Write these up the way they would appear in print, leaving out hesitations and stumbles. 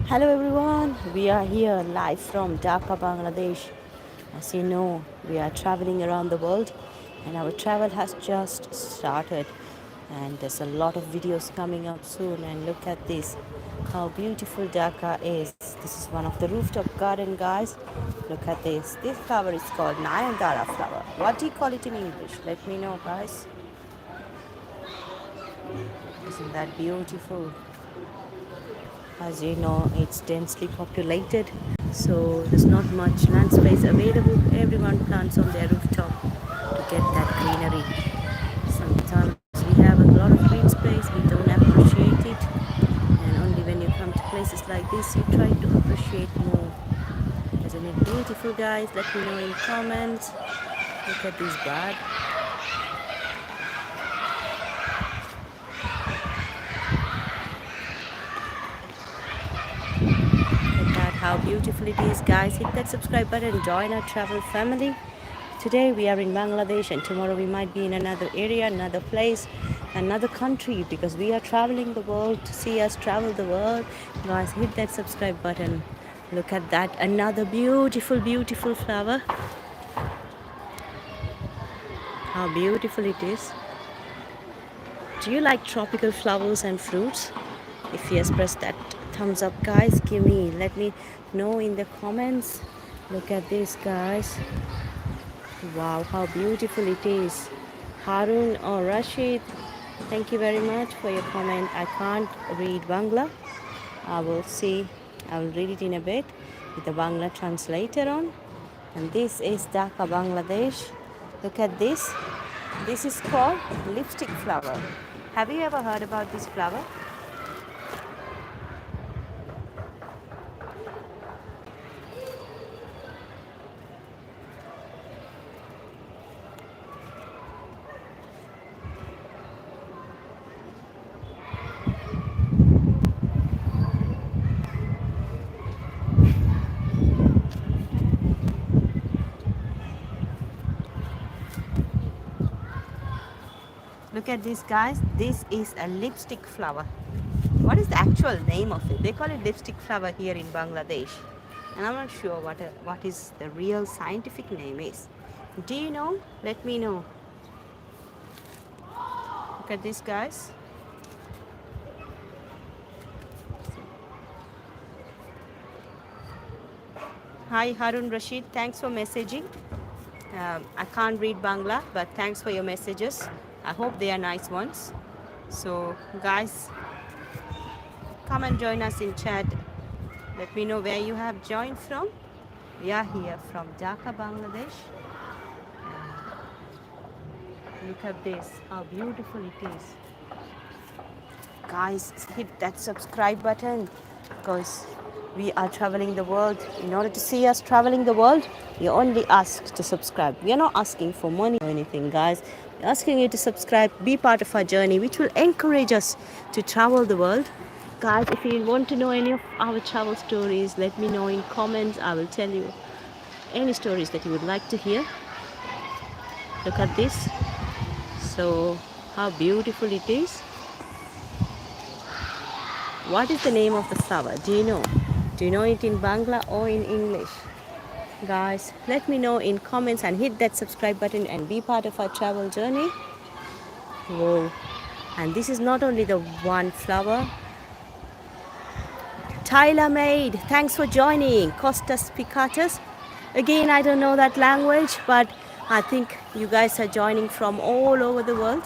Hello everyone, we are here live from Dhaka, Bangladesh. As you know, we are traveling around the world and our travel has just started. And there's a lot of videos coming up soon. And look at this, how beautiful Dhaka is. This is one of the rooftop garden, guys. Look at this. This flower is called Nayandara flower. What do you call it in English? Let me know, guys. Isn't that beautiful? As you know, it's densely populated, so there's not much land space available. Everyone plants on their rooftop to get that greenery. Sometimes we have a lot of green space, we don't appreciate it, and only when you come to places like this, you try to appreciate more. Isn't it beautiful, guys? Let me know in comments. Look at this bird. Look at how beautiful it is, guys. Hit that subscribe button, join our travel family. Today we are in Bangladesh and tomorrow we might be in another area, another place, another country, because we are traveling the world. To see us travel the world, guys, hit that subscribe button. Look at that, another beautiful, beautiful flower. How beautiful it is. Do you like tropical flowers and fruits? If yes, press that thumbs up, guys. Let me know in the comments. Look at this, guys. Wow, how beautiful it is. Harun or Rashid, thank you very much for your comment. I can't read Bangla. I will read it in a bit with the Bangla translator on. And this is Dhaka, Bangladesh. Look at this. This is called lipstick flower. Have you ever heard about this flower? Look at this, guys. This is a lipstick flower. What is the actual name of it? They call it lipstick flower here in Bangladesh. And I'm not sure what is the real scientific name is. Do you know? Let me know. Look at this, guys. Hi, Harun Rashid. Thanks for messaging. I can't read Bangla, but thanks for your messages. I hope they are nice ones. So, guys, come and join us in chat. Let me know where you have joined from. We are here from Dhaka, Bangladesh. Look at this, how beautiful it is. Guys, hit that subscribe button because we are traveling the world. In order to see us traveling the world, you only ask to subscribe. We are not asking for money or anything, guys. We're asking you to subscribe, be part of our journey, which will encourage us to travel the world. Guys, if you want to know any of our travel stories, let me know in comments. I will tell you any stories that you would like to hear. Look at this. So, how beautiful it is. What is the name of the flower? Do you know? Do you know it in Bangla or in English? Guys, let me know in comments and hit that subscribe button and be part of our travel journey. Whoa. And this is not only the one flower. Tyler Maid, thanks for joining. Costas Picatus. Again, I don't know that language, but I think you guys are joining from all over the world.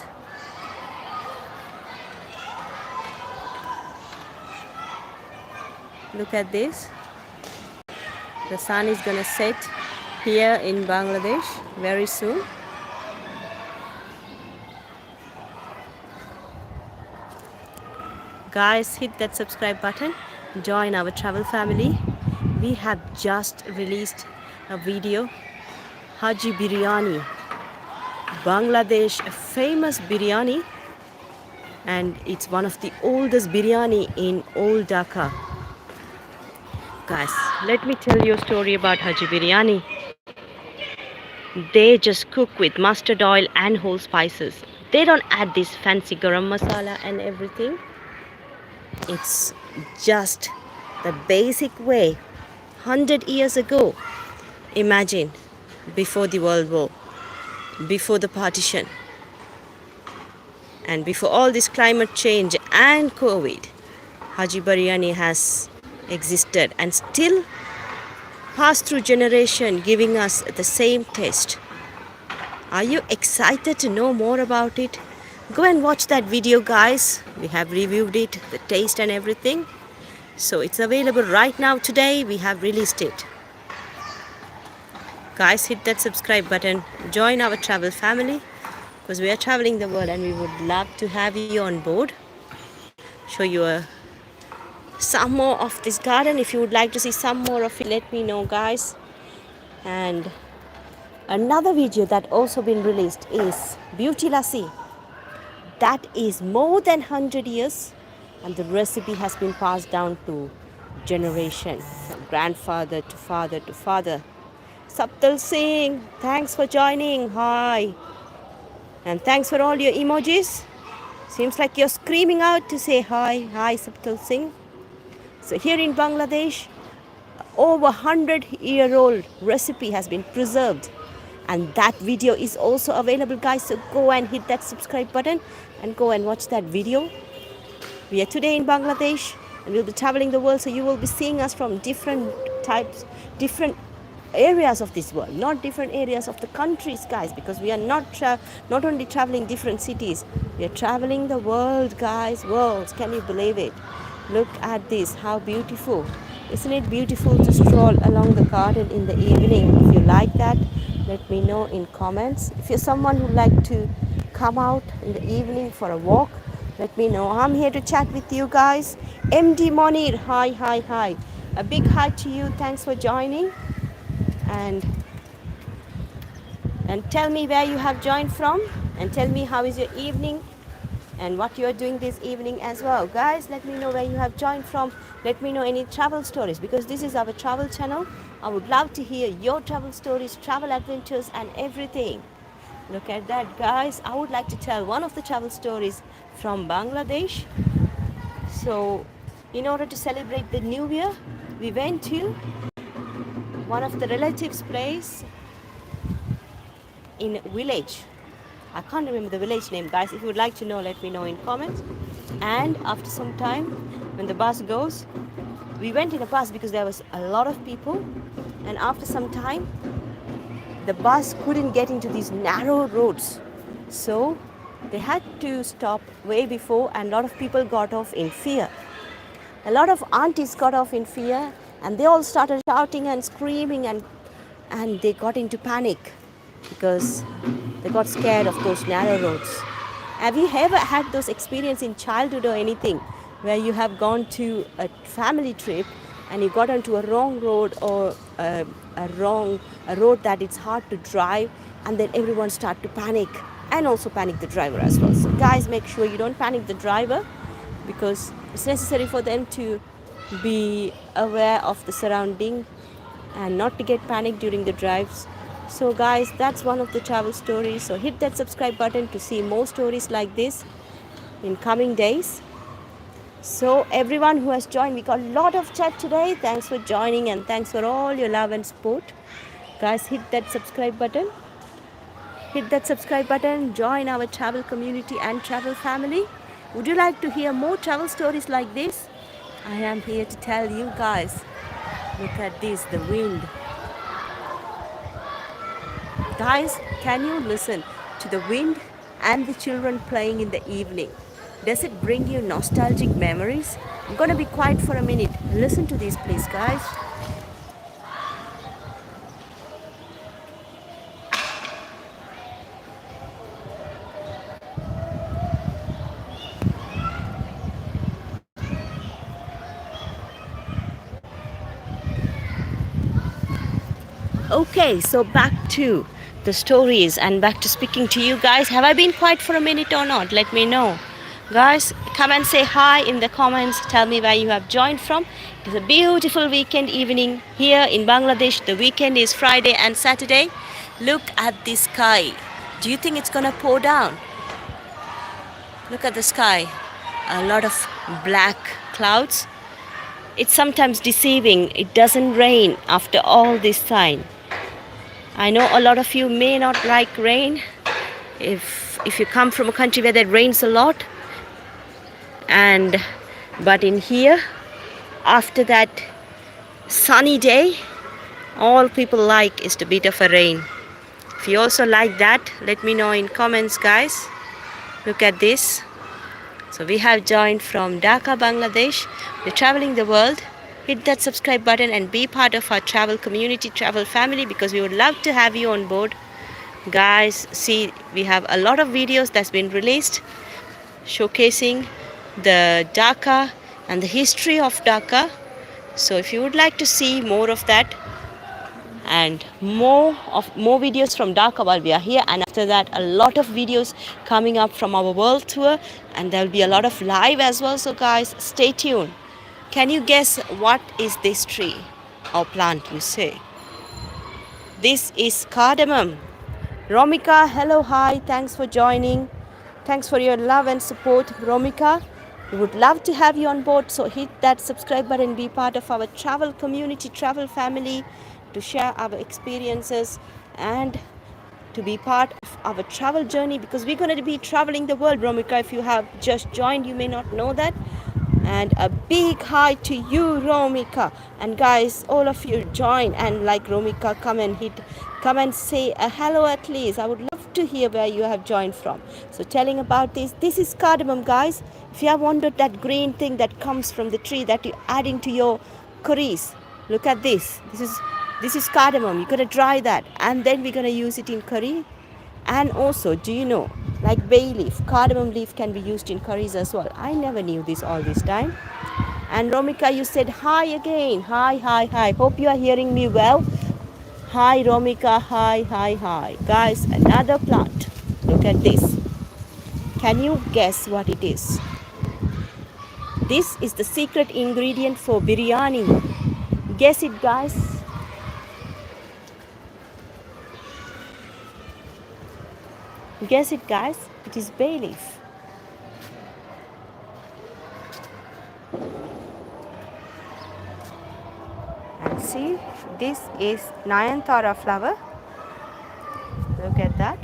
Look at this. The sun is gonna set here in Bangladesh very soon. Guys, hit that subscribe button. Join our travel family. We have just released a video. Haji Biryani. Bangladesh, a famous biryani. And it's one of the oldest biryani in old Dhaka. Guys, let me tell you a story about Haji Biryani. They just cook with mustard oil and whole spices. They don't add this fancy garam masala and everything. It's just the basic way. 100 years ago, imagine, before the World War, before the partition, and before all this climate change and COVID, Haji Biryani has existed and still passed through generation, giving us the same taste. Are you excited to know more about it? Go and watch that video, guys. We have reviewed it, the taste and everything. So it's available right now today. We have released it. Guys, hit that subscribe button. Join our travel family because we are traveling the world and we would love to have you on board. Show you some more of this garden. If you would like to see some more of it, let me know, guys. And another video that also been released is Beauty Lassi. That is more than 100 years and the recipe has been passed down to generation, from grandfather to father to father. Saptal Singh, thanks for joining. Hi. And thanks for all your emojis. Seems like you're screaming out to say hi. Hi, Saptal Singh. So here in Bangladesh, over 100-year-old recipe has been preserved. And that video is also available, guys. So go and hit that subscribe button and go and watch that video. We are today in Bangladesh and we'll be traveling the world. So you will be seeing us from different types, different areas of this world, not different areas of the countries, guys, because we are not only traveling different cities, we are traveling the world, guys. Worlds, can you believe it? Look at this, how beautiful. Isn't it beautiful to stroll along the garden in the evening? If you like that, let me know in comments. If you're someone who like to come out in the evening for a walk, let me know. I'm here to chat with you, guys. MD Monir, hi. A big hi to you. Thanks for joining. And tell me where you have joined from and tell me how is your evening and what you are doing this evening as well. Guys, let me know where you have joined from. Let me know any travel stories because this is our travel channel. I would love to hear your travel stories, travel adventures and everything. Look at that, guys. I would like to tell one of the travel stories from Bangladesh. So in order to celebrate the new year, we went to one of the relatives' place in a village. I can't remember the village name, guys. If you would like to know, let me know in comments. And after some time, when the bus goes, we went in a bus because there was a lot of people. And after some time, the bus couldn't get into these narrow roads. So they had to stop way before and a lot of people got off in fear. A lot of aunties got off in fear and they all started shouting and screaming and they got into panic because they got scared of those narrow roads. Have you ever had those experiences in childhood or anything where you have gone to a family trip and you got onto a wrong road or a road that it's hard to drive and then everyone start to panic and also panic the driver as well. So guys, make sure you don't panic the driver because it's necessary for them to be aware of the surrounding and not to get panicked during the drives. So guys, that's one of the travel stories. So hit that subscribe button to see more stories like this in coming days. So everyone who has joined, we got a lot of chat today. Thanks for joining and thanks for all your love and support. Guys, hit that subscribe button. Hit that subscribe button. Join our travel community and travel family. Would you like to hear more travel stories like this? I am here to tell you, guys. Look at this, the wind. Guys, can you listen to the wind and the children playing in the evening? Does it bring you nostalgic memories? I'm gonna be quiet for a minute. Listen to this, please, guys. Okay, so back to the stories and back to speaking to you guys. Have I been quiet for a minute or not? Let me know. Guys, come and say hi in the comments. Tell me where you have joined from. It's a beautiful weekend evening here in Bangladesh. The weekend is Friday and Saturday. Look at the sky. Do you think it's gonna pour down? Look at the sky. A lot of black clouds. it's sometimes deceiving. It doesn't rain after all this time. I know a lot of you may not like rain if you come from a country where it rains a lot, and but in here, after that sunny day, all people like is a bit of a rain. If you also like that, let me know in comments, guys. Look at this. So we have joined from Dhaka, Bangladesh. We're traveling the world. Hit that subscribe button and be part of our travel community, travel family, because we would love to have you on board. Guys, see, we have a lot of videos that's been released showcasing the Dhaka and the history of Dhaka. So if you would like to see more of that and more videos from Dhaka while we are here, and after that a lot of videos coming up from our world tour, and there'll be a lot of live as well. So guys, stay tuned. Can you guess what is this tree or plant, you say? This is cardamom. Romika, hello, hi, thanks for joining. Thanks for your love and support, Romika. We would love to have you on board, so hit that subscribe button, be part of our travel community, travel family, to share our experiences and to be part of our travel journey, because we're going to be traveling the world, Romika. If you have just joined, you may not know that. And a big hi to you, Romika. And guys, all of you join, and like Romika, come and say a hello at least. I would love to hear where you have joined from. So telling about this is cardamom, guys. If you have wondered, that green thing that comes from the tree that you're adding to your curries, look at this. This is cardamom. You're gonna dry that, and then we're gonna use it in curry. And also, do you know, like bay leaf, cardamom leaf can be used in curries as well. I never knew this all this time. And Romika, you said hi again. Hi, hi, hi. Hope you are hearing me well. Hi, Romika. Hi, hi, hi. Guys, another plant. Look at this. Can you guess what it is? This is the secret ingredient for biryani. Guess it, guys. Guess it, guys. It is bay leaf. And see, this is Nayanthara flower. Look at that.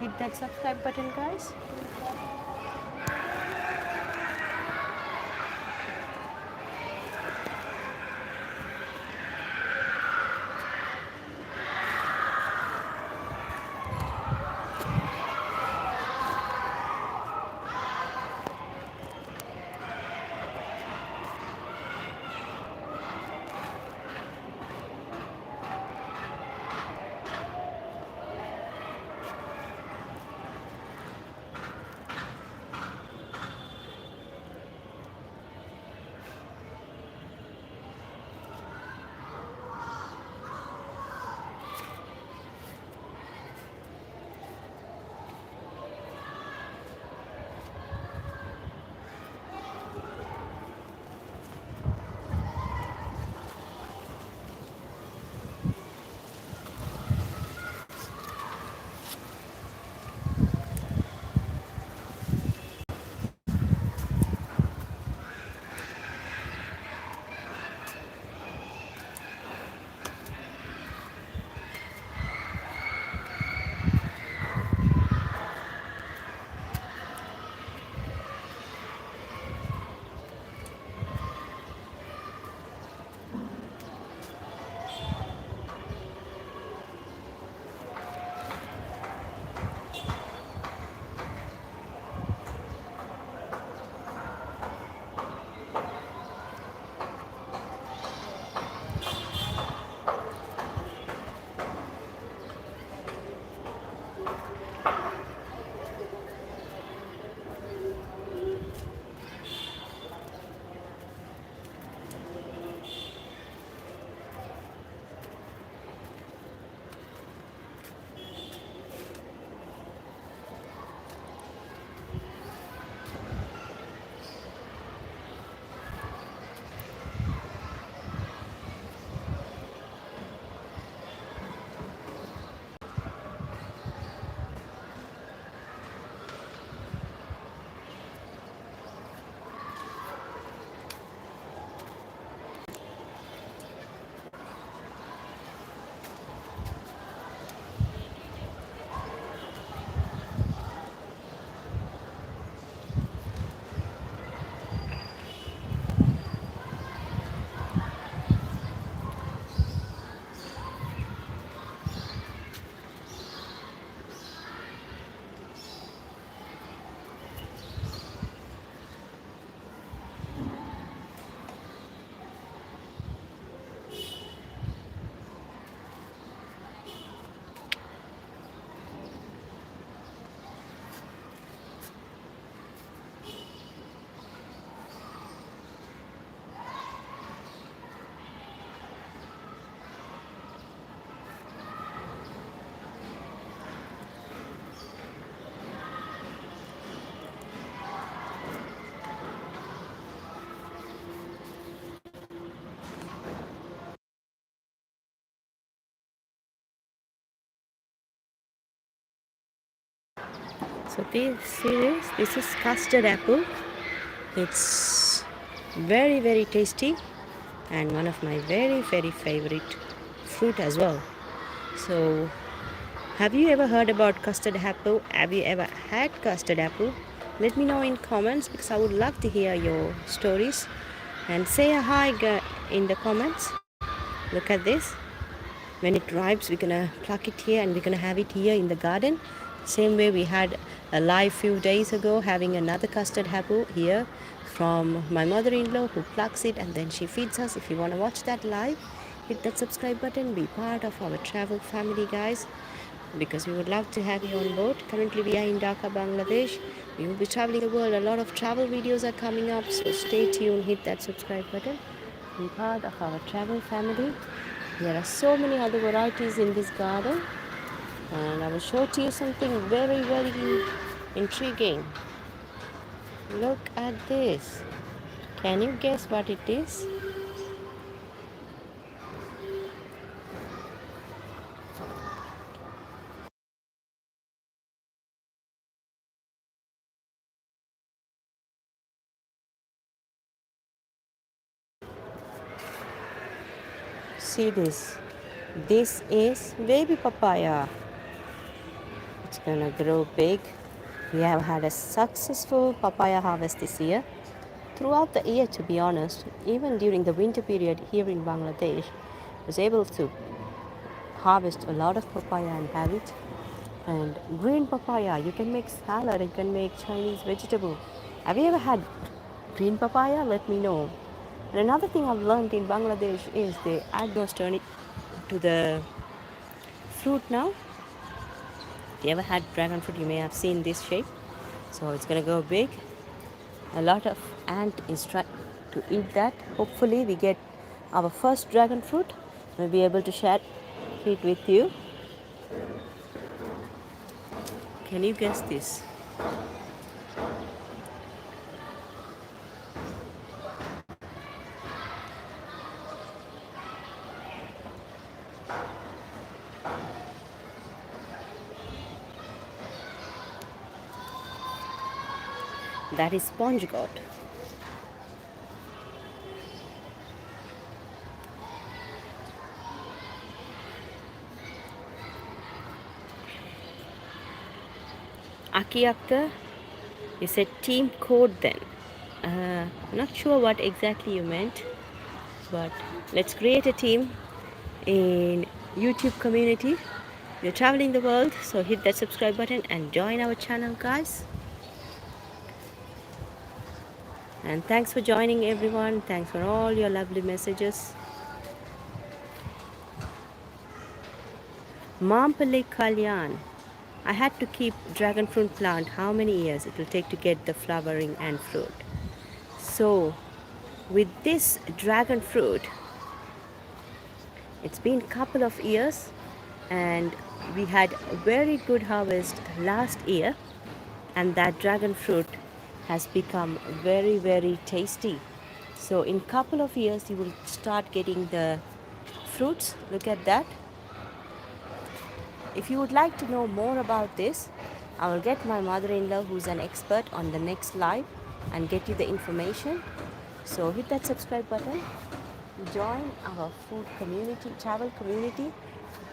Hit that subscribe button, guys. So this is custard apple. It's very very tasty and one of my very very favorite fruit as well. So have you ever heard about custard apple? Have you ever had custard apple? Let me know in comments because I would love to hear your stories. And say a hi in the comments. Look at this. When it ripes, we're gonna pluck it here and we're gonna have it here in the garden. Same way we had a live few days ago having another custard apple here from my mother-in-law who plucks it and then she feeds us. If you want to watch that live, hit that subscribe button, be part of our travel family, guys, because we would love to have you on board. Currently we are in Dhaka, Bangladesh. We will be traveling the world. A lot of travel videos are coming up, so stay tuned, hit that subscribe button, be part of our travel family. There are so many other varieties in this garden, and I will show to you something very very intriguing. Look at this. Can you guess what it is? See this. This is baby papaya. It's gonna grow big. We have had a successful papaya harvest this year. Throughout the year, to be honest, even during the winter period here in Bangladesh, I was able to harvest a lot of papaya and have it. And green papaya, you can make salad, you can make Chinese vegetable. Have you ever had green papaya? Let me know. And another thing I've learned in Bangladesh is they add those turn it to the fruit now. If you ever had dragon fruit, you may have seen this shape. So it's gonna go big. A lot of ant is trying to eat that. Hopefully we get our first dragon fruit. We'll be able to share it with you. Can you guess this? That is sponge gourd. Aki Akhtar, you said team code then. Not sure what exactly you meant, but let's create a team in YouTube community. We're traveling the world, so hit that subscribe button and join our channel, guys. And thanks for joining, everyone. Thanks for all your lovely messages. Mampale Kalyan. I had to keep dragon fruit plant. How many years it will take to get the flowering and fruit? So with this dragon fruit, it's been a couple of years and we had a very good harvest last year, and that dragon fruit has become very very tasty. So in couple of years you will start getting the fruits. Look at that. If you would like to know more about this, I will get my mother-in-law who's an expert on the next live and get you the information. So hit that subscribe button, join our food community, travel community,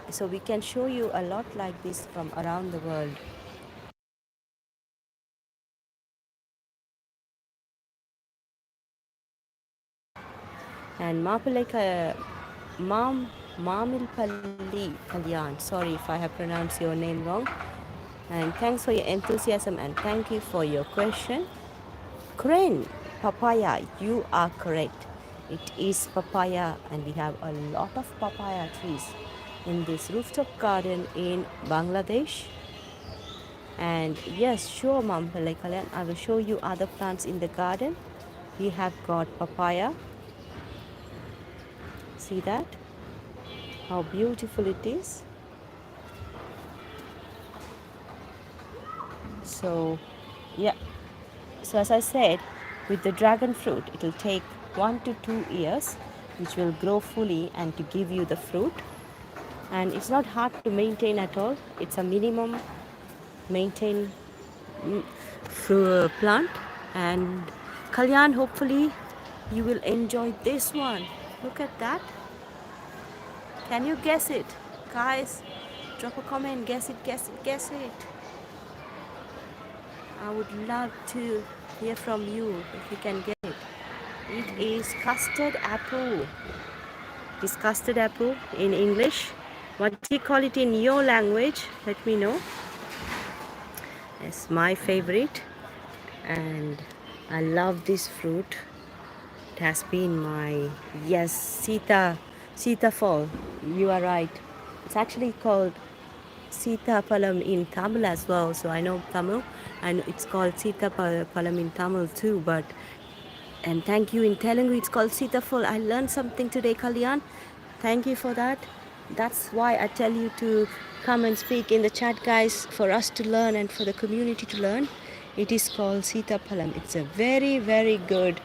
so we can show you a lot like this from around the world. And Mamilpalli Kalyan, sorry if I have pronounced your name wrong. And thanks for your enthusiasm and thank you for your question. Crane, papaya, you are correct. It is papaya, and we have a lot of papaya trees in this rooftop garden in Bangladesh. And yes, sure, Mom, I will show you other plants in the garden. We have got papaya. See that? How beautiful it is. So, yeah. So as I said, with the dragon fruit, it will take 1 to 2 years, which will grow fully and to give you the fruit. And it's not hard to maintain at all. It's a minimum maintain plant. And Kalyan, hopefully you will enjoy this one. Look at that. Can you guess it? Guys, drop a comment. Guess it, guess it, guess it. I would love to hear from you if you can get it. It is custard apple. It is custard apple in English. What do you call it in your language? Let me know. It's my favorite, and I love this fruit. It has been my, yes, Sitafal. You are right. It's actually called Sitapalam in Tamil as well. So I know Tamil, and it's called Sitapalam in Tamil too. But and thank you in Telugu. It's called Sitafal. I learned something today, Kalyan. Thank you for that. That's why I tell you to come and speak in the chat, guys, for us to learn and for the community to learn. It is called Sitapalam. It's a very, very good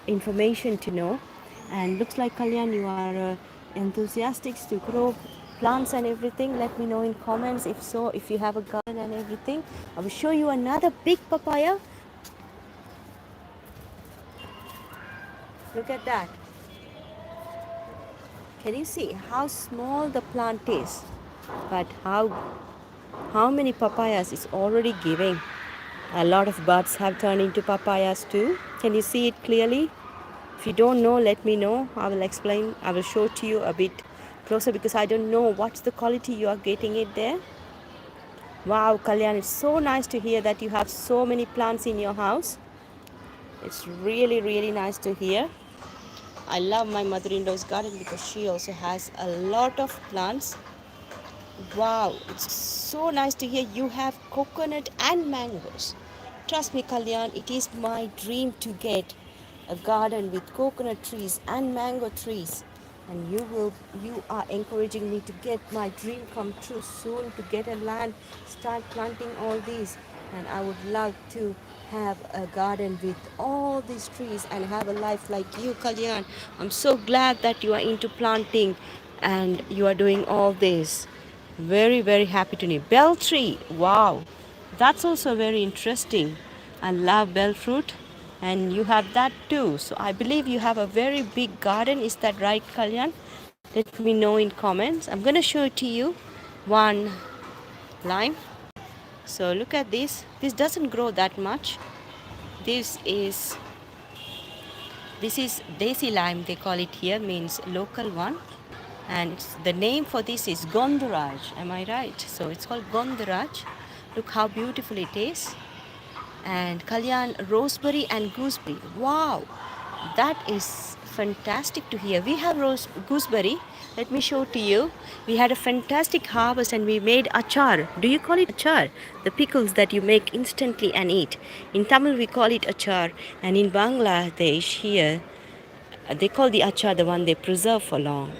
information to know. And looks like, Kalyan, you are enthusiastic to grow plants and everything. Let me know in comments. If so, if you have a garden and everything, I will show you another big papaya. Look at that. Can you see how small the plant is? But how many papayas is already giving? A lot of buds have turned into papayas too. Can you see it clearly? If you don't know, let me know. I will explain. I will show to you a bit closer because I don't know what's the quality you are getting it there. Wow, Kalyan, it's so nice to hear that you have so many plants in your house. It's really, really nice to hear. I love my mother-in-law's garden because she also has a lot of plants. Wow, it's so nice to hear you have coconut and mangoes. Trust me, Kalyan, it is my dream to get a garden with coconut trees and mango trees. And you are encouraging me to get my dream come true soon, to get a land, start planting all these. And I would love to have a garden with all these trees and have a life like you, Kalyan. I'm so glad that you are into planting and you are doing all this. Very, very happy to know. Bell tree. Wow. That's also very interesting. I love bell fruit. And you have that too. So I believe you have a very big garden. Is that right, Kalyan? Let me know in comments. I'm going to show it to you. One lime. So look at this. This doesn't grow that much. This is Desi lime, they call it here, means local one. And the name for this is Gondoraj. Am I right? So it's called Gondoraj. Look how beautiful it is. And Kalyan, roseberry and gooseberry. Wow, that is fantastic to hear. We have gooseberry. Let me show to you. We had a fantastic harvest and we made achar. Do you call it achar? The pickles that you make instantly and eat. In Tamil we call it achar, and in Bangladesh here they call the achar the one they preserve for long.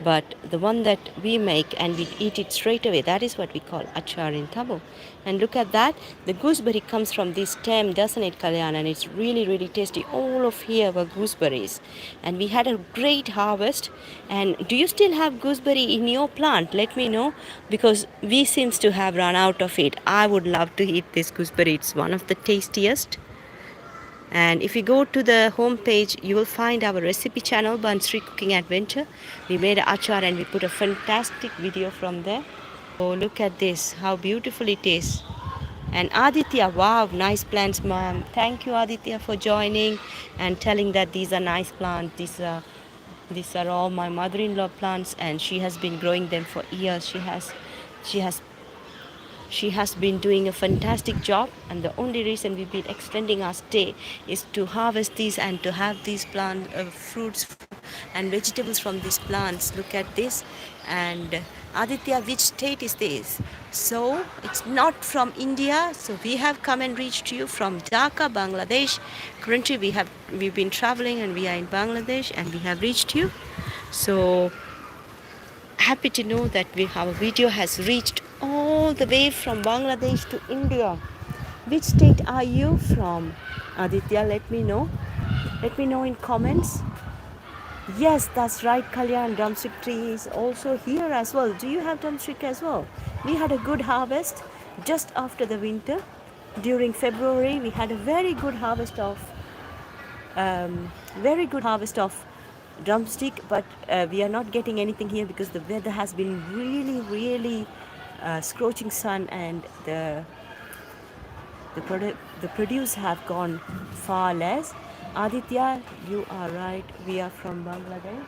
But the one that we make and we eat it straight away, that is what we call achar in Tamil. And look at that. The gooseberry comes from this stem, doesn't it, Kalyan? And it's really, really tasty. All of here were gooseberries. And we had a great harvest. And do you still have gooseberry in your plant? Let me know, because we seems to have run out of it. I would love to eat this gooseberry. It's one of the tastiest. And if you go to the home page, you will find our recipe channel, Bansri Cooking Adventure. We made an achar and we put a fantastic video from there. Oh, look at this, how beautiful it is. And Aditya, wow, nice plants, ma'am. Thank you, Aditya, for joining and telling that these are nice plants. These are all my mother-in-law plants, and she has been growing them for years. She has been doing a fantastic job, and the only reason we've been extending our stay is to harvest these and to have these plant fruits and vegetables from these plants. Look at this. And Aditya, which state is this? So it's not from India. So we have come and reached you from Dhaka, Bangladesh. Currently we've been traveling and we are in Bangladesh and we have reached you. So happy to know that our video has reached all the way from Bangladesh to India. Which state are you from, Aditya? Let me know. Let me know in comments. Yes, that's right, Kalyan. Drumstick tree is also here as well. Do you have drumstick as well? We had a good harvest just after the winter. During February, we had a very good harvest of drumstick, but we are not getting anything here because the weather has been really scorching sun, and the produce have gone far less. Aditya, you are right. We are from Bangladesh.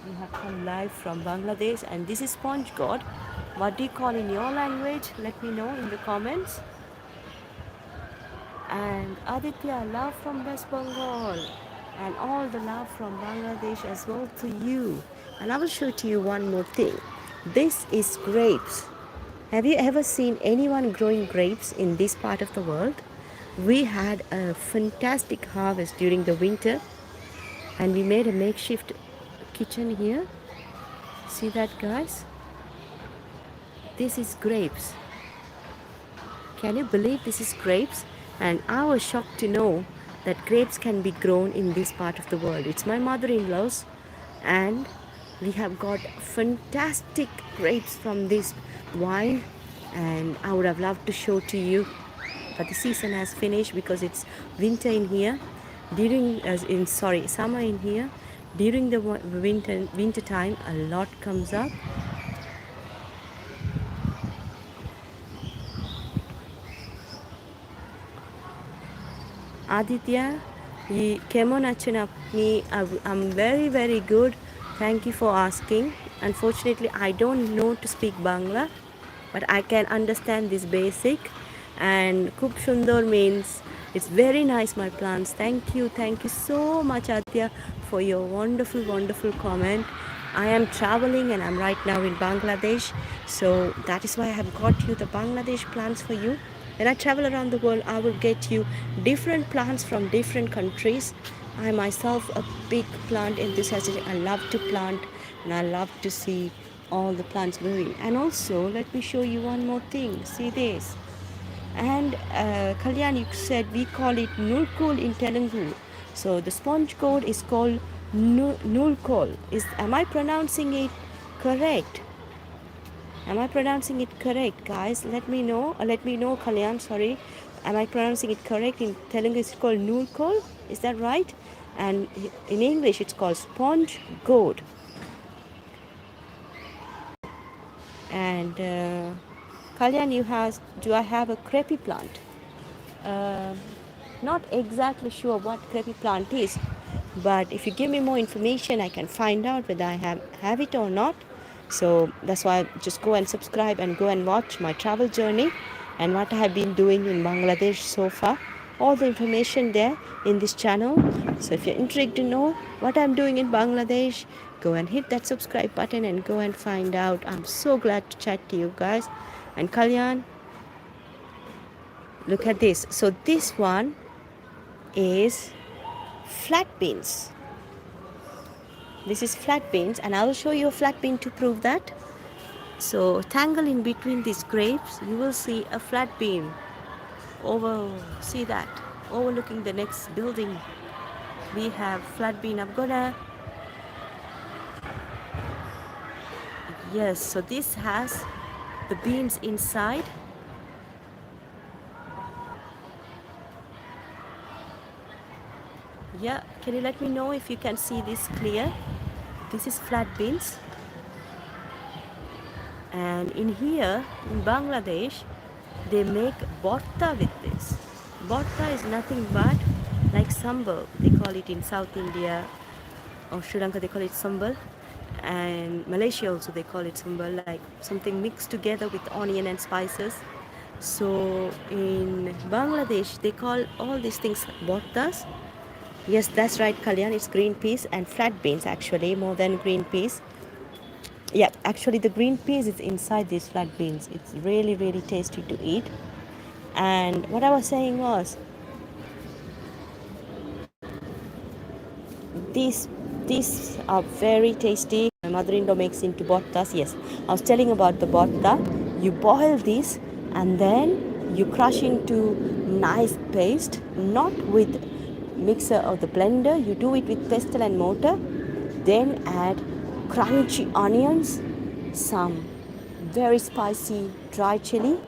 We have come live from Bangladesh, and this is Sponge God. What do you call in your language? Let me know in the comments. And Aditya, love from West Bengal, and all the love from Bangladesh as well to you. And I will show to you one more thing. This is grapes. Have you ever seen anyone growing grapes in this part of the world? We had a fantastic harvest during the winter, and we made a makeshift kitchen here. See that, guys? This is grapes. Can you believe this is grapes? And I was shocked to know that grapes can be grown in this part of the world. It's my mother-in-law's, and we have got fantastic grapes from this wine, and I would have loved to show to you, but the season has finished because it's winter in here. Summer in here. During the winter time, a lot comes up. Aditya, কেমন আছেন আপনি? I'm very good. Thank you for asking. Unfortunately, I don't know to speak Bangla, but I can understand this basic. And খুব সুন্দর means it's very nice, my plants. Thank you so much, Aditya, for your wonderful comment. I am traveling and I'm right now in Bangladesh, so that is why I have got you the Bangladesh plants for you. When I travel around the world, I will get you different plants from different countries. I myself a big plant enthusiast. I love to plant and I love to see all the plants growing. And also, let me show you one more thing. See this. And Kalyan, you said we call it Nulkol in Telugu. So the sponge gourd is called Nulkol. Am I pronouncing it correct? Am I pronouncing it correct, guys? Let me know, Kalyan, sorry. Am I pronouncing it correct? In Telugu, it's called Nulkol. Is that right? And in English, it's called sponge gourd. And Kalyan, do I have a crepe plant? Not exactly sure what crepe plant is, but if you give me more information, I can find out whether I have it or not. So that's why just go and subscribe and go and watch my travel journey and what I have been doing in Bangladesh so far. All the information there in this channel. So if you're intrigued to know what I'm doing in Bangladesh, go and hit that subscribe button and go and find out. I'm so glad to chat to you guys. And Kalyan, look at this. So this one is flat beans. This is flat beans, and I will show you a flat bean to prove that. So tangle in between these grapes, you will see a flat bean see that, overlooking the next building. We have flat bean. Yes, so this has the beans inside. Yeah, can you let me know if you can see this clear? This is flat beans. And in here, in Bangladesh, they make bhatta with this. Bhatta is nothing but like sambal. They call it in South India or Sri Lanka, they call it sambal. And Malaysia also, they call it sambal, like something mixed together with onion and spices. So in Bangladesh, they call all these things bhattas. Yes, that's right, Kalyan. It's green peas and flat beans, actually, more than green peas. Yeah, actually, the green peas is inside these flat beans. It's really tasty to eat. And what I was saying was, these are very tasty. My mother-in-law makes into bhattas. Yes, I was telling about the bhatta. You boil this and then you crush into nice paste, not with mixer or the blender. You do it with pestle and mortar. Then add crunchy onions, some very spicy dry chili,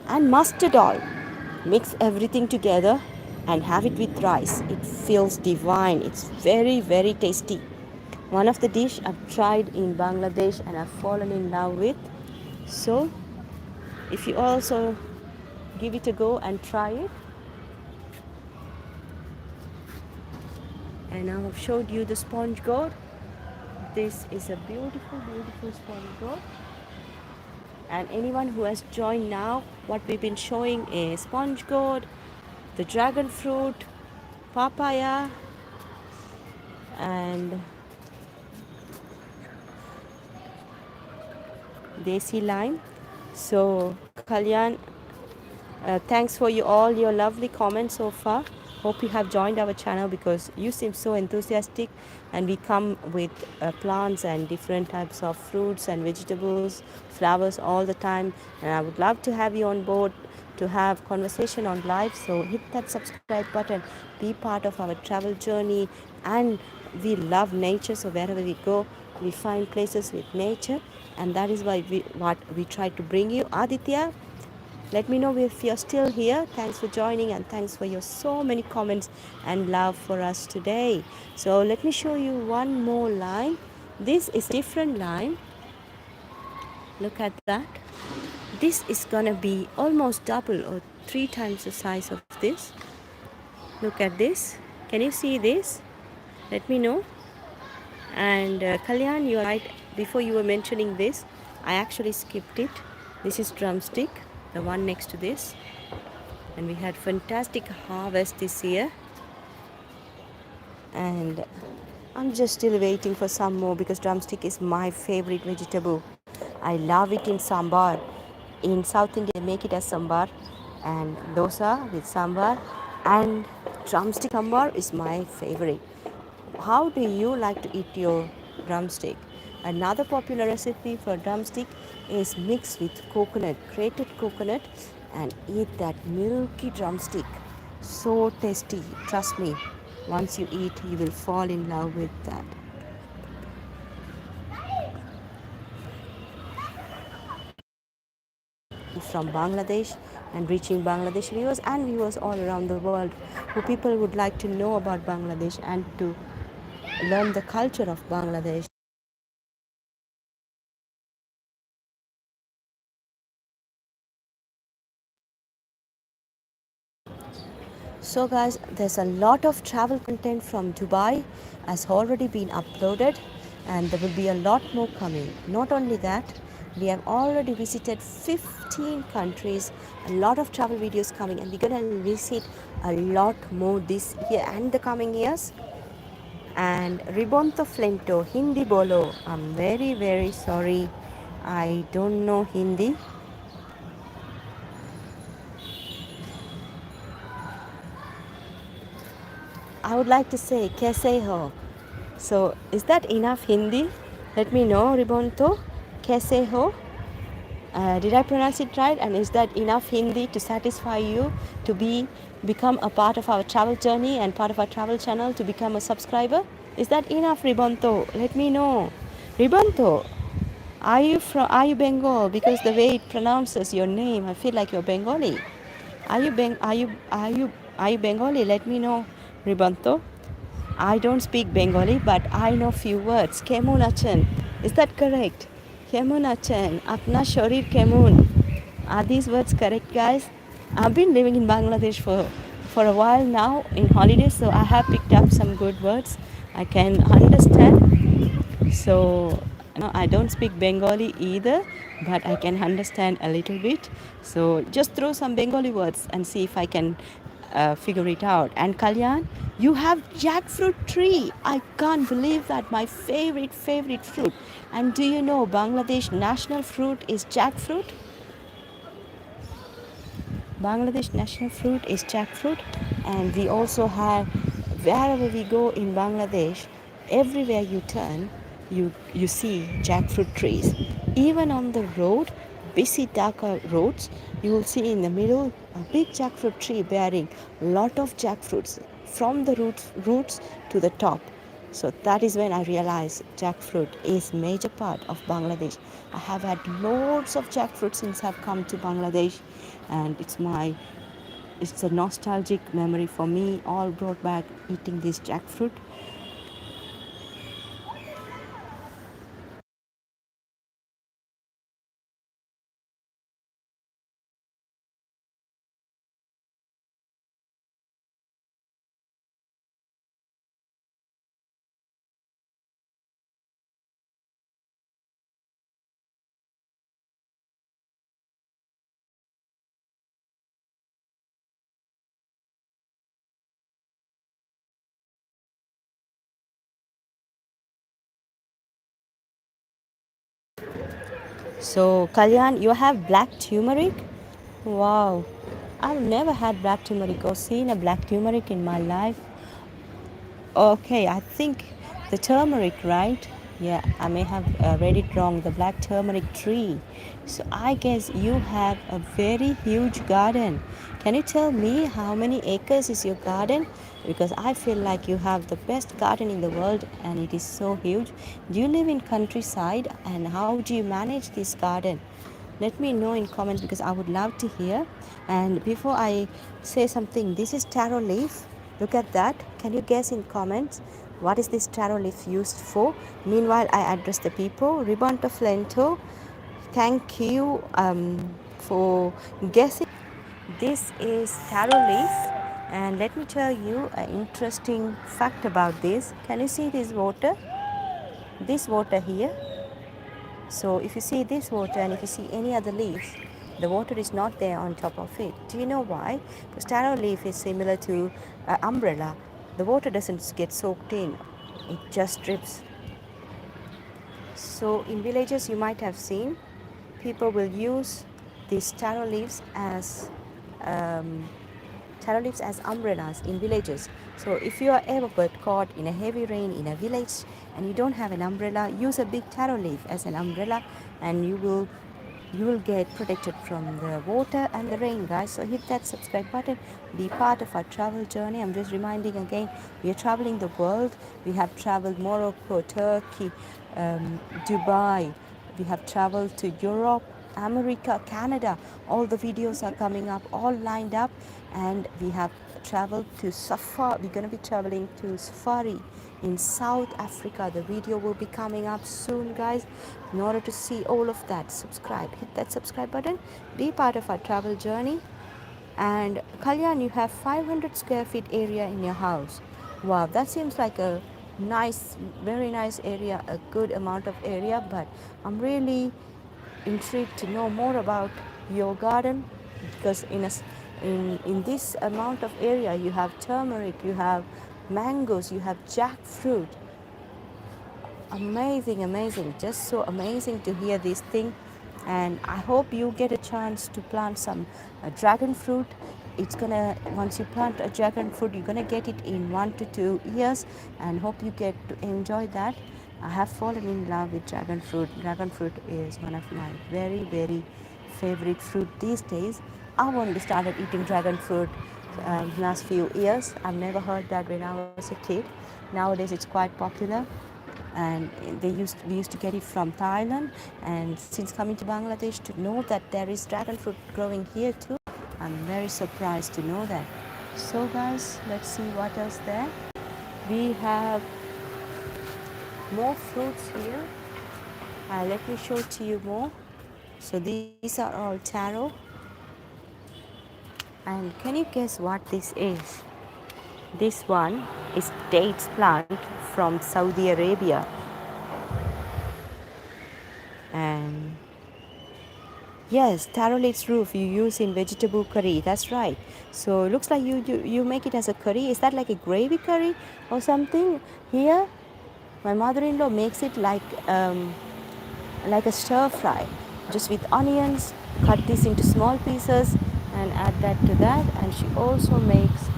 and mustard oil. Mix everything together and have it with rice. It feels divine. It's very, very tasty. One of the dish I've tried in Bangladesh and I've fallen in love with. So if you also give it a go and try it. And now I've showed you the sponge gourd. This is a beautiful, beautiful sponge gourd. And anyone who has joined now, what we've been showing is sponge gourd, the dragon fruit, papaya, and desi lime. So Kalyan, thanks for all your lovely comments so far. Hope you have joined our channel because you seem so enthusiastic, and we come with plants and different types of fruits and vegetables, flowers all the time. And I would love to have you on board to have conversation on live. So hit that subscribe button, be part of our travel journey. And we love nature, so wherever we go, we find places with nature, and that is why what we try to bring you. Aditya, let me know if you're still here. Thanks for joining, and thanks for your so many comments and love for us today. So let me show you one more line. This is different line. Look at that. This is gonna be almost double or 3 times the size of this. Look at this. Can you see this? Let me know. And Kalyan, you're right. Before you were mentioning this, I actually skipped it. This is drumstick, the one next to this. And we had fantastic harvest this year. And I'm just still waiting for some more because drumstick is my favorite vegetable. I love it in sambar. In South India, they make it as sambar and dosa with sambar, and drumstick sambar is my favorite. How do you like to eat your drumstick? Another popular recipe for drumstick is mix with coconut, grated coconut, and eat that milky drumstick. So tasty, trust me. Once you eat, you will fall in love with that. From Bangladesh and reaching Bangladesh viewers and viewers all around the world who people would like to know about Bangladesh and to learn the culture of Bangladesh. So guys, there's a lot of travel content from Dubai has already been uploaded, and there will be a lot more coming. Not only that, we have already visited 15 countries, a lot of travel videos coming, and we're gonna visit a lot more this year and the coming years. And Ribonto Flento, Hindi Bolo. I'm very, very sorry. I don't know Hindi. I would like to say Kaise ho. So is that enough Hindi? Let me know, Ribonto. Kaise ho? Did I pronounce it right? And is that enough Hindi to satisfy you to become a part of our travel journey and part of our travel channel, to become a subscriber? Is that enough, Ribonto? Let me know. Ribonto, are you Bengal? Because the way it pronounces your name, I feel like you're Bengali. Are you Bengali? Let me know, Ribonto. I don't speak Bengali, but I know few words. Kemun achen. Is that correct? Kemun achen. Apna shorir kemun. Are these words correct, guys? I've been living in Bangladesh for a while now in holidays, so I have picked up some good words. I can understand. So no, I don't speak Bengali either, but I can understand a little bit. So just throw some Bengali words and see if I can figure it out. And Kalyan, you have jackfruit tree. I can't believe that. My favorite fruit. And do you know Bangladesh national fruit is jackfruit? Bangladesh national fruit is jackfruit, and we also have, wherever we go in Bangladesh, everywhere you turn, you see jackfruit trees. Even on the road, busy Dhaka roads, you will see in the middle a big jackfruit tree bearing lot of jackfruits from the roots to the top. So that is when I realized jackfruit is major part of Bangladesh. I have had loads of jackfruit since I've come to Bangladesh, and it's my It's a nostalgic memory for me, all brought back eating this jackfruit. So, Kalyan, you have black turmeric? Wow. I've never had black turmeric or seen a black turmeric in my life. Okay, I think the turmeric, right? Yeah, I may have read it wrong. The black turmeric tree. So I guess you have a very huge garden. Can you tell me how many acres is your garden? Because I feel like you have the best garden in the world and it is so huge. Do you live in countryside and how do you manage this garden? Let me know in comments because I would love to hear. And before I say something, this is taro leaf. Look at that. Can you guess in comments what is this taro leaf used for? Meanwhile, I address the people. Ribonto Flento, thank you for guessing. This is taro leaf, and let me tell you an interesting fact about this. Can you see this water? This water here. So if you see this water and if you see any other leaves, the water is not there on top of it. Do you know why? Because taro leaf is similar to an umbrella. The water doesn't get soaked in, it just drips. So in villages you might have seen people will use these um, taro leaves as umbrellas in villages. So if you are ever caught in a heavy rain in a village and you don't have an umbrella, use a big taro leaf as an umbrella and you will get protected from the water and the rain, guys. So hit that subscribe button, be part of our travel journey. I'm just reminding again, we are traveling the world. We have traveled Morocco, Turkey, Dubai. We have traveled to Europe, America, Canada. All the videos are coming up, all lined up, and we have traveled to Safari. We're going to be traveling to Safari in South Africa. The video will be coming up soon, guys. In order to see all of that, subscribe. Hit that subscribe button. Be part of our travel journey. And Kalyan, you have 500 square feet area in your house. Wow, that seems like a nice, very nice area, a good amount of area. But I'm really intrigued to know more about your garden because in this amount of area you have turmeric, you have mangoes, you have jackfruit. Amazing, amazing, just so amazing to hear this thing. And I hope you get a chance to plant some dragon fruit. It's gonna, once you plant a dragon fruit, you're gonna get it in 1 to 2 years, and hope you get to enjoy that. I have fallen in love with dragon fruit. Dragon fruit is one of my very, very favorite fruit these days. I've only started eating dragon fruit last few years. I've never heard that when I was a kid. Nowadays it's quite popular, and we used to get it from Thailand, and since coming to Bangladesh to know that there is dragon fruit growing here too, I'm very surprised to know that. So guys, let's see what else there. We have more fruits here. Let me show to you more. So these are all taro, and can you guess what this is? This one is dates plant from Saudi Arabia, and yes, taro leaves roof you use in vegetable curry. That's right. So it looks like you make it as a curry. Is that like a gravy curry or something? Here, my mother-in-law makes it like a stir fry, just with onions. Cut this into small pieces and add that to that. And she also makes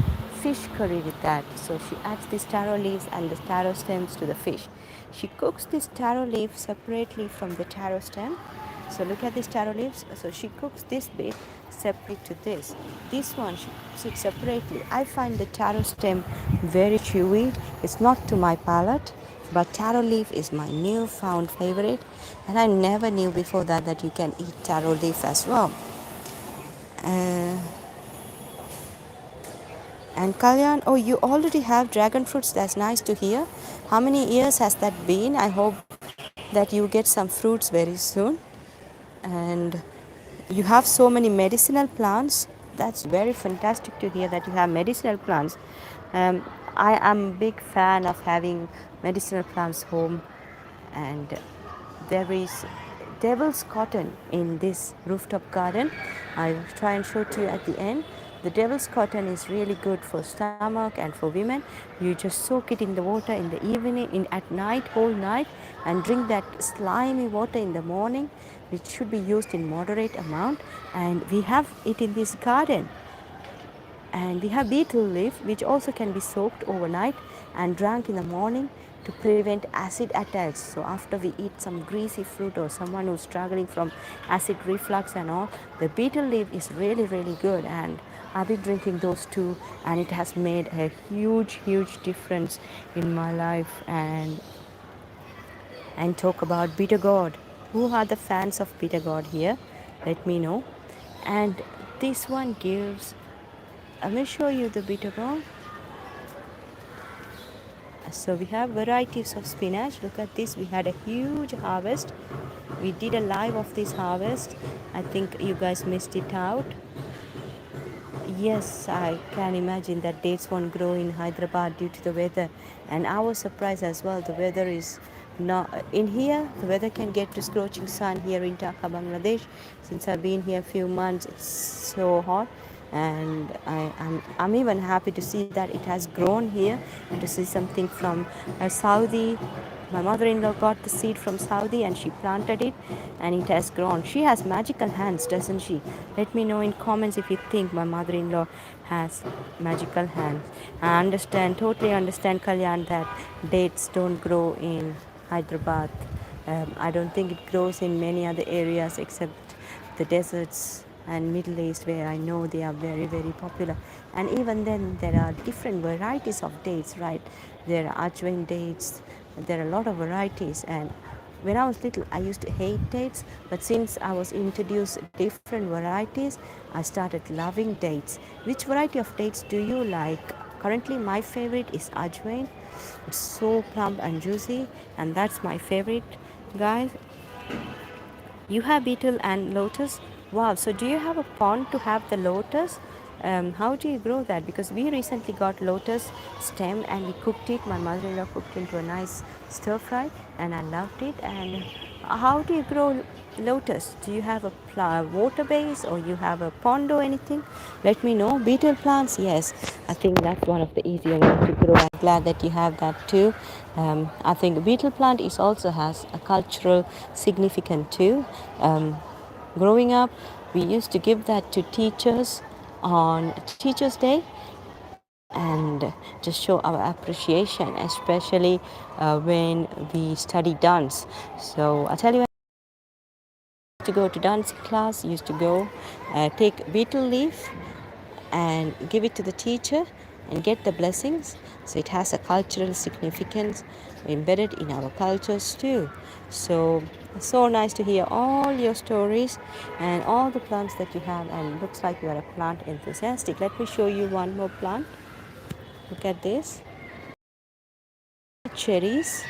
fish curry with that. So she adds these taro leaves and the taro stems to the fish. She cooks this taro leaf separately from the taro stem. So look at these taro leaves. So she cooks this bit separate to this. This one she cooks it separately. I find the taro stem very chewy. It's not to my palate, but taro leaf is my newfound favorite, and I never knew before that you can eat taro leaf as well. Uh, And Kalyan, oh, you already have dragon fruits. That's nice to hear. How many years has that been? I hope that you get some fruits very soon. And you have so many medicinal plants. That's very fantastic to hear that you have medicinal plants. Um, I am a big fan of having medicinal plants home, and there is devil's cotton in this rooftop garden. I'll try and show to you at the end. The devil's cotton is really good for stomach and for women. You just soak it in the water in the evening, at night, whole night, and drink that slimy water in the morning, which should be used in moderate amount. And we have it in this garden. And we have betel leaf, which also can be soaked overnight and drank in the morning to prevent acid attacks. So after we eat some greasy fruit or someone who's struggling from acid reflux and all, the betel leaf is really, really good. And I've been drinking those too, and it has made a huge, huge difference in my life. And talk about bitter gourd. Who are the fans of bitter gourd here? Let me know. And this one gives, let me show you the bitter gourd. So we have varieties of spinach. Look at this. We had a huge harvest. We did a live of this harvest. I think you guys missed it out. Yes, I can imagine that dates won't grow in Hyderabad due to the weather. And I was surprised as well. The weather is not in here. The weather can get to scorching sun here in Dhaka, Bangladesh. Since I've been here a few months, it's so hot. And I'm even happy to see that it has grown here and to see something from Saudi. My mother-in-law got the seed from Saudi and she planted it and it has grown. She has magical hands, doesn't she? Let me know in comments if you think my mother-in-law has magical hands. I understand, totally understand, Kalyan, that dates don't grow in Hyderabad. I don't think it grows in many other areas except the deserts and Middle East, where I know they are very, very popular. And even then there are different varieties of dates, right? There are Ajwain dates, there are a lot of varieties. And when I was little I used to hate dates, but since I was introduced different varieties, I started loving dates. Which variety of dates do you like? Currently my favorite is Ajwain. It's so plump and juicy, and that's my favorite, guys. You have beetle and lotus. Wow, so do you have a pond to have the lotus? How do you grow that? Because we recently got lotus stem and we cooked it. My mother-in-law cooked into a nice stir fry and I loved it. And how do you grow lotus? Do you have a water base or you have a pond or anything? Let me know. Beetle plants, yes. I think that's one of the easier ones to grow. I'm glad that you have that too. I think beetle plant is also has a cultural significance too. Growing up, we used to give that to teachers on Teachers' Day and just show our appreciation, especially when we study dance. So I tell you, to go to dance class, used to go take betel leaf and give it to the teacher and get the blessings. So it has a cultural significance embedded in our cultures too. So nice to hear all your stories and all the plants that you have, and looks like you are a plant enthusiastic. Let me show you one more plant. Look at this. Cherries.